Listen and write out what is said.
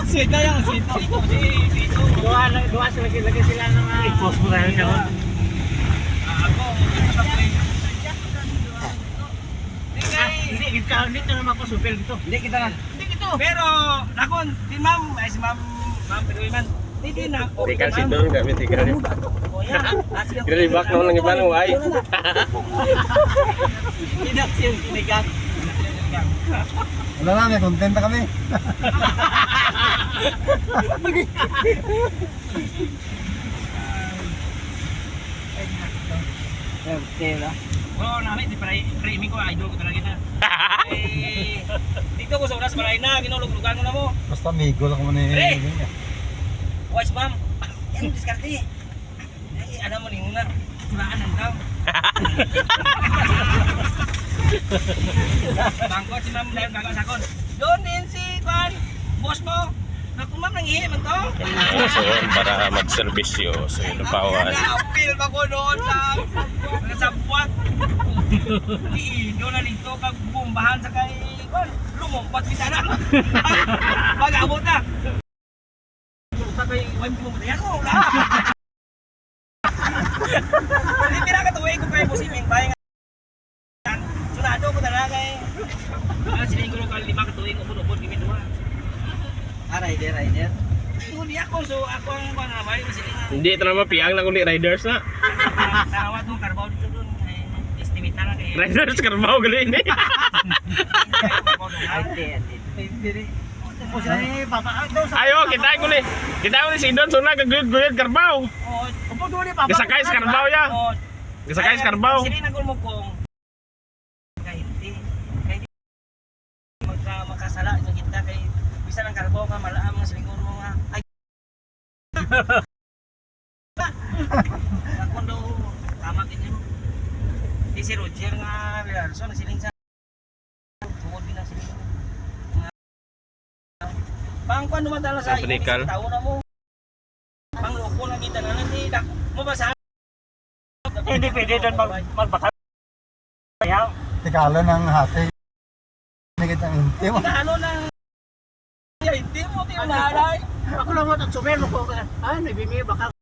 Sita yan, sita. Dua sila lagi sila ng i-post mo tayo siya. Ako, hindi kita dito na mapasupil dito. Hindi kita na. Hindi kita. Pero nakon si ma'am, ay si ma'am Peruiman. Hindi na. Tikal si Don kami tikal. Gribak naman ng iba ng ay. Tidak siya kinigat. Wala na, may content na kami. Okay na. Oo, namin, di pala, pre-imi ko, idol ko talaga na. Dito ko sa oras, balay na, ginulog-lugan ko na mo. Basta amigo lang mo na Pre! yun. Wise ma'am, yan ang diskarte. Ay, ano mo ning una, suraan ang daw. Bangko si ma'am dahil bago sakon. Doon din si Juan, boss mo. Naku ma'am, nangihi man to. So, para mag-servisyo sa Ilopawan. Apil ba ko doon sa buwak. Doon na dito, pag bumbahan sa kay Juan, lumumpat bitana. Pag-abot na. Sa kay Juan, bumutayan mo, wala. Hindi pinakatuwi ko kayo musiming bayan. Sunado ko talaga eh. Siling ko kali 5 katuwing ubod-ubod kami duha. Rider. Hindi ako, so ako ang panamay silingan. Hindi ito naman piyang na kundi riders na. Tawa tong karbaw dito doon. Estimate na lang kay. Riders karbaw gali ni. Ayo, kita ko ni. Kita ko ni si Don suna gaguyod karbaw. Upo doon ni papa. Gasakay sa karbaw ya. Gasakay sa karbaw. Sili na gulmo kong. Kahit hindi makasala sa kita kay bisa ng karbaw ka malaam nga silingon mo nga. Ay. Ako daw tama din yun. Di si Roger nga Bilarso nagsiling sa tungod din ang siling. Pangkuan dumadala sa Panikal. tawo na mo. Pangloko na kita na hindi mo basahan. Hindi pwede doon magbakal. Kaya, Tikala ng hati. Hindi kitang inti mo. ano na hindi mo tinahalay. ako lang mo at sumero ko. Nabimi baka